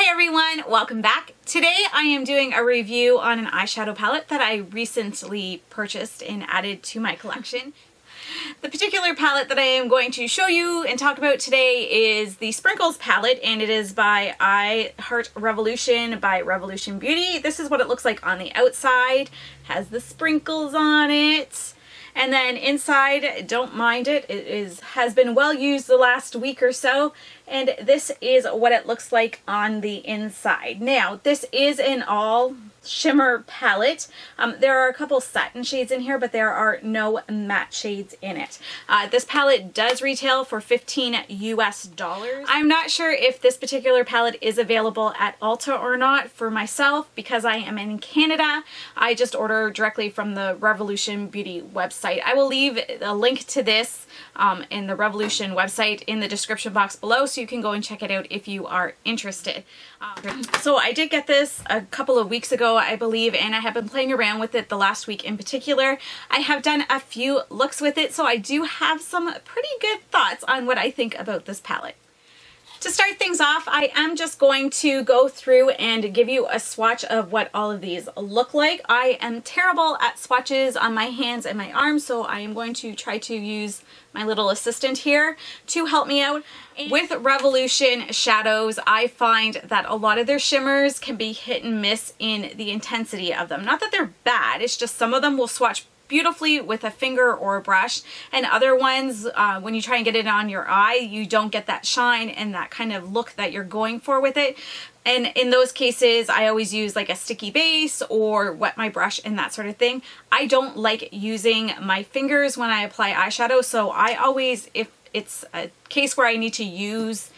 Hi everyone, welcome back. Today I am doing a review on an eyeshadow palette that I recently purchased and added to my collection. The particular palette that I am going to show you and talk about today is the Sprinkles palette, and it is by I Heart Revolution by Revolution Beauty. This is what it looks like on the outside. Has the sprinkles on it. And then inside, don't mind it, has been well used the last week or so, and this is what it looks like on the inside. Now, this is an all shimmer palette. There are a couple satin shades in here, but there are no matte shades in it. This palette does retail for $15 US. I'm not sure if this particular palette is available at Ulta or not for myself because I am in Canada. I just order directly from the Revolution Beauty website. I will leave a link to this in the Revolution website in the description box below so you can go and check it out if you are interested. So I did get this a couple of weeks ago, I believe, and I have been playing around with it the last week in particular. I have done a few looks with it, so I do have some pretty good thoughts on what I think about this palette. To start things off, I am just going to go through and give you a swatch of what all of these look like. I am terrible at swatches on my hands and my arms, so I am going to try to use my little assistant here to help me out. With Revolution shadows, I find that a lot of their shimmers can be hit and miss in the intensity of them. Not that they're bad, it's just some of them will swatch beautifully with a finger or a brush, and other ones, when you try and get it on your eye, you don't get that shine and that kind of look that you're going for with it. And in those cases, I always use like a sticky base or wet my brush and that sort of thing. I don't like using my fingers when I apply eyeshadow, so I always, if it's a case where I need to use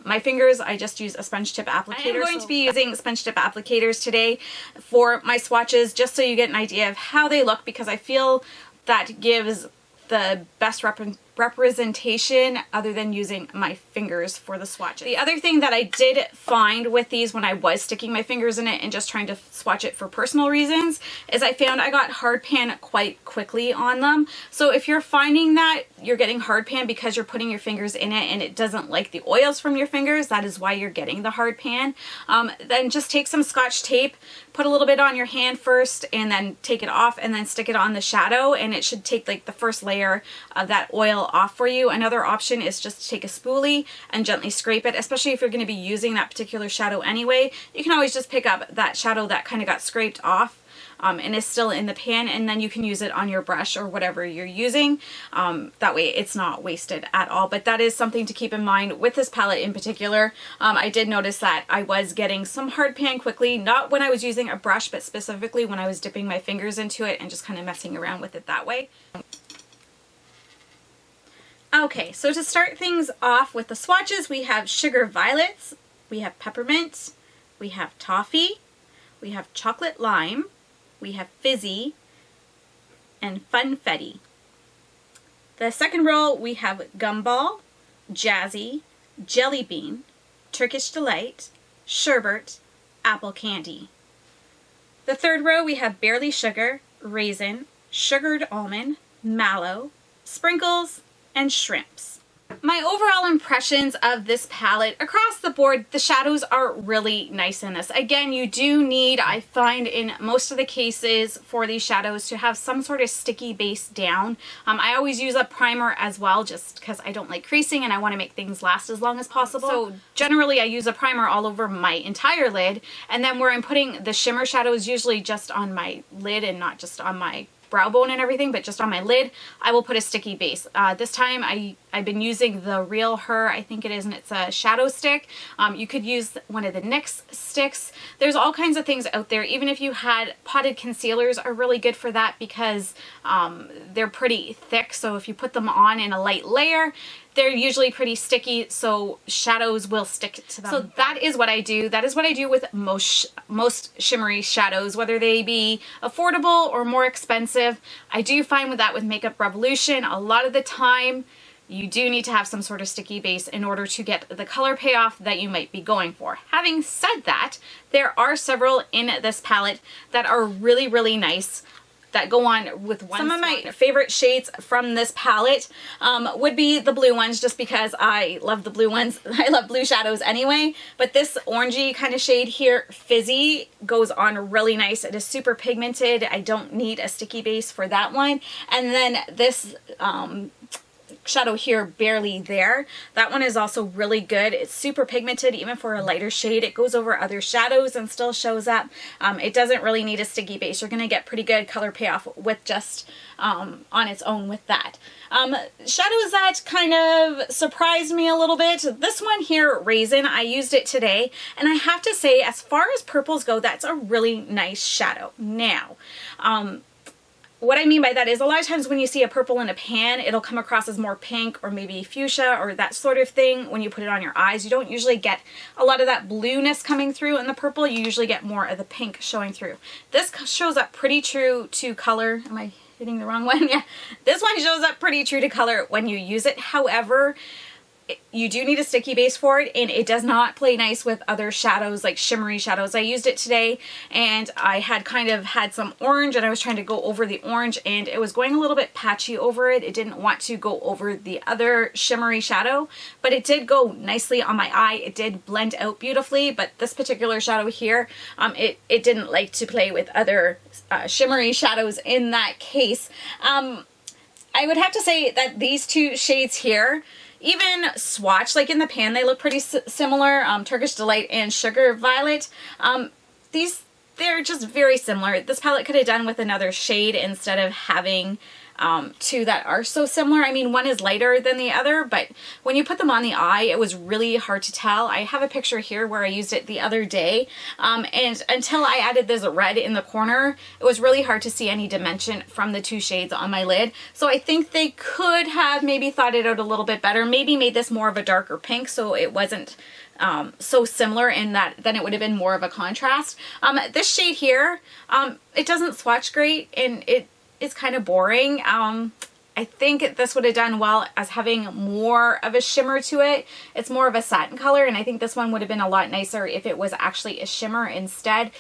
my fingers, I just use a sponge tip applicator. I am going to be using sponge tip applicators today for my swatches, just so you get an idea of how they look, because I feel that gives the best representation other than using my fingers for the swatches. The other thing that I did find with these when I was sticking my fingers in it and just trying to swatch it for personal reasons is I found I got hard pan quite quickly on them. So if you're finding that you're getting hard pan because you're putting your fingers in it and it doesn't like the oils from your fingers, that is why you're getting the hard pan. Then just take some Scotch tape, put a little bit on your hand first, and then take it off and then stick it on the shadow, and it should take like the first layer of that oil off for you. Another option is just to take a spoolie and gently scrape it, especially if you're going to be using that particular shadow anyway. You can always just pick up that shadow that kind of got scraped off and is still in the pan, and then you can use it on your brush or whatever you're using. That way it's not wasted at all. But that is something to keep in mind with this palette in particular. I did notice that I was getting some hard pan quickly, not when I was using a brush, but specifically when I was dipping my fingers into it and just kind of messing around with it that way. Okay, so to start things off with the swatches, we have Sugar Violets, we have Peppermint, we have Toffee, we have Chocolate Lime, we have Fizzy, and Funfetti. The second row, we have Gumball, Jazzy, Jelly Bean, Turkish Delight, Sherbet, Apple Candy. The third row, we have Barely Sugar, Raisin, Sugared Almond, Mallow, Sprinkles, and Shrimps. My overall impressions of this palette, across the board, the shadows are really nice in this. Again, you do need, I find in most of the cases for these shadows, to have some sort of sticky base down. I always use a primer as well, just because I don't like creasing and I want to make things last as long as possible. So generally I use a primer all over my entire lid, and then where I'm putting the shimmer shadows, usually just on my lid and not just on my brow bone and everything, but just on my lid, I will put a sticky base. This time I've been using the Real Her, I think it is, and it's a shadow stick. You could use one of the NYX sticks. There's all kinds of things out there. Even if you had potted concealers are really good for that because they're pretty thick, so if you put them on in a light layer, they're usually pretty sticky, so shadows will stick to them. So that is what I do. That is what I do with most shimmery shadows, whether they be affordable or more expensive. I do find with that with Makeup Revolution, a lot of the time you do need to have some sort of sticky base in order to get the color payoff that you might be going for. Having said that, there are several in this palette that are really, really nice that go on with one. Some of my favorite shades from this palette would be the blue ones, just because I love the blue ones. I love blue shadows anyway, but this orangey kind of shade here, Fizzy, goes on really nice. It is super pigmented. I don't need a sticky base for that one. And then this shadow here, Barely There, that one is also really good. It's super pigmented even for a lighter shade. It goes over other shadows and still shows up. It doesn't really need a sticky base. You're going to get pretty good color payoff with just on its own with that. Shadows that kind of surprised me a little bit. This one here, Raisin, I used it today, and I have to say, as far as purples go, that's a really nice shadow. Now, what I mean by that is a lot of times when you see a purple in a pan, it'll come across as more pink or maybe fuchsia or that sort of thing. When you put it on your eyes, you don't usually get a lot of that blueness coming through in the purple. You usually get more of the pink showing through. This shows up pretty true to color. Am I hitting the wrong one? Yeah. This one shows up pretty true to color when you use it. However, you do need a sticky base for it, and it does not play nice with other shadows, like shimmery shadows. I used it today, and I had kind of had some orange, and I was trying to go over the orange, and it was going a little bit patchy over it. It didn't want to go over the other shimmery shadow, but it did go nicely on my eye. It did blend out beautifully, but this particular shadow here, it didn't like to play with other shimmery shadows in that case. I would have to say that these two shades here, even Swatch, like in the pan, they look pretty similar. Turkish Delight and Sugar Violet. They're just very similar. This palette could have done with another shade instead of having two that are so similar. I mean, one is lighter than the other, but when you put them on the eye, it was really hard to tell. I have a picture here where I used it the other day, and until I added this red in the corner, it was really hard to see any dimension from the two shades on my lid. So I think they could have maybe thought it out a little bit better, maybe made this more of a darker pink so it wasn't so similar in that then it would have been more of a contrast. This shade here, it doesn't swatch great, and it's kind of boring. I think this would have done well as having more of a shimmer to it. It's more of a satin color, and I think this one would have been a lot nicer if it was actually a shimmer instead,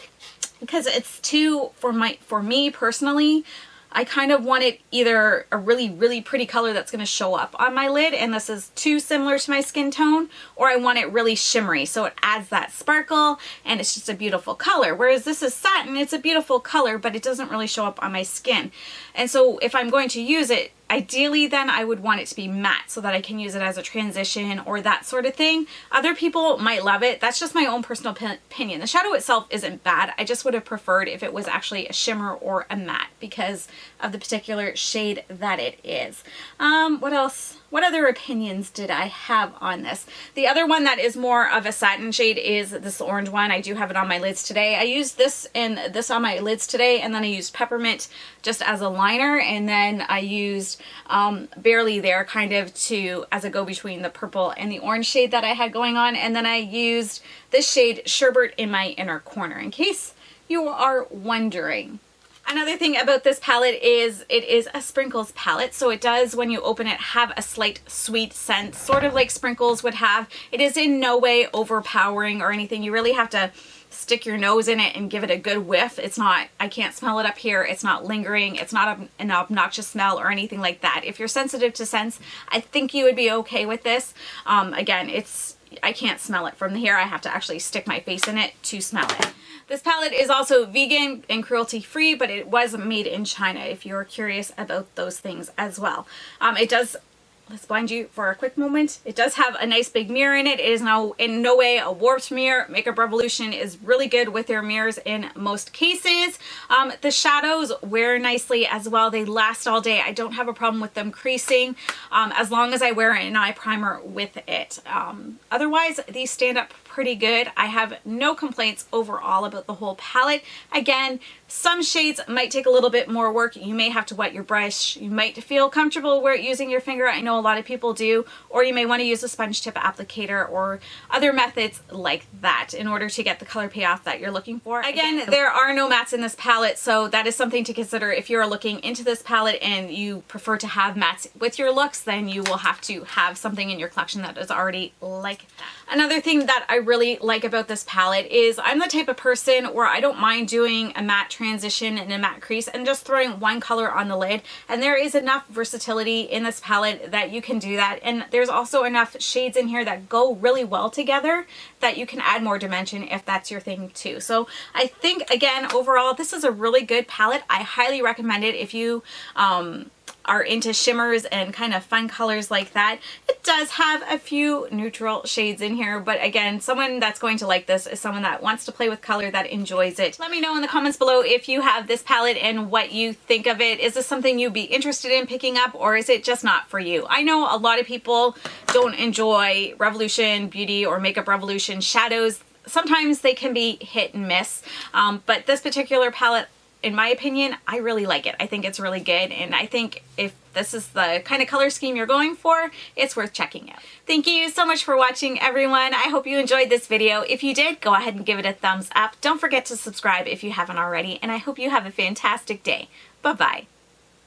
because it's too, for me personally, I kind of wanted either a really, really pretty color that's going to show up on my lid, and this is too similar to my skin tone, or I want it really shimmery so it adds that sparkle and it's just a beautiful color. Whereas this is satin, it's a beautiful color, but it doesn't really show up on my skin. And so if I'm going to use it, ideally then I would want it to be matte so that I can use it as a transition or that sort of thing. Other people might love it. That's just my own personal opinion. The shadow itself isn't bad. I just would have preferred if it was actually a shimmer or a matte because of the particular shade that it is. What else? What other opinions did I have on this? The other one that is more of a satin shade is this orange one. I do have it on my lids today. I used this and this on my lids today, and then I used Peppermint just as a liner, and then I used Barely There kind of as a go-between the purple and the orange shade that I had going on, and then I used this shade Sherbet in my inner corner, in case you are wondering. Another thing about this palette is it is a sprinkles palette, so it does, when you open it, have a slight sweet scent, sort of like sprinkles would have. It is in no way overpowering or anything. You really have to stick your nose in it and give it a good whiff. It's not, I can't smell it up here, it's not lingering, it's not an obnoxious smell or anything like that. If you're sensitive to scents, I think you would be okay with this. Again, I can't smell it from here. I have to actually stick my face in it to smell it. This palette is also vegan and cruelty-free, but it was made in China if you're curious about those things as well. It does, let's blind you for a quick moment. It does have a nice big mirror in it. It is in no way a warped mirror. Makeup Revolution is really good with their mirrors in most cases. The shadows wear nicely as well. They last all day. I don't have a problem with them creasing as long as I wear an eye primer with it. Otherwise, these stand up pretty good. I have no complaints overall about the whole palette. Again, some shades might take a little bit more work. You may have to wet your brush. You might feel comfortable using your finger. I know a lot of people do. Or you may want to use a sponge tip applicator or other methods like that in order to get the color payoff that you're looking for. Again, there are no mattes in this palette, so that is something to consider. If you're looking into this palette and you prefer to have mattes with your looks, then you will have to have something in your collection that is already like that. Another thing that I really like about this palette is I'm the type of person where I don't mind doing a matte transition and a matte crease and just throwing one color on the lid, and there is enough versatility in this palette that you can do that, and there's also enough shades in here that go really well together that you can add more dimension if that's your thing too. So I think, again, overall this is a really good palette. I highly recommend it if you are into shimmers and kind of fun colors like that. It does have a few neutral shades in here, but again, someone that's going to like this is someone that wants to play with color, that enjoys it. Let me know in the comments below if you have this palette and what you think of it. Is this something you'd be interested in picking up, or is it just not for you? I know a lot of people don't enjoy Revolution Beauty or Makeup Revolution shadows. Sometimes they can be hit and miss, but this particular palette, in my opinion, I really like it. I think it's really good, and I think if this is the kind of color scheme you're going for, it's worth checking out. Thank you so much for watching, everyone. I hope you enjoyed this video. If you did, go ahead and give it a thumbs up. Don't forget to subscribe if you haven't already, and I hope you have a fantastic day. Bye-bye.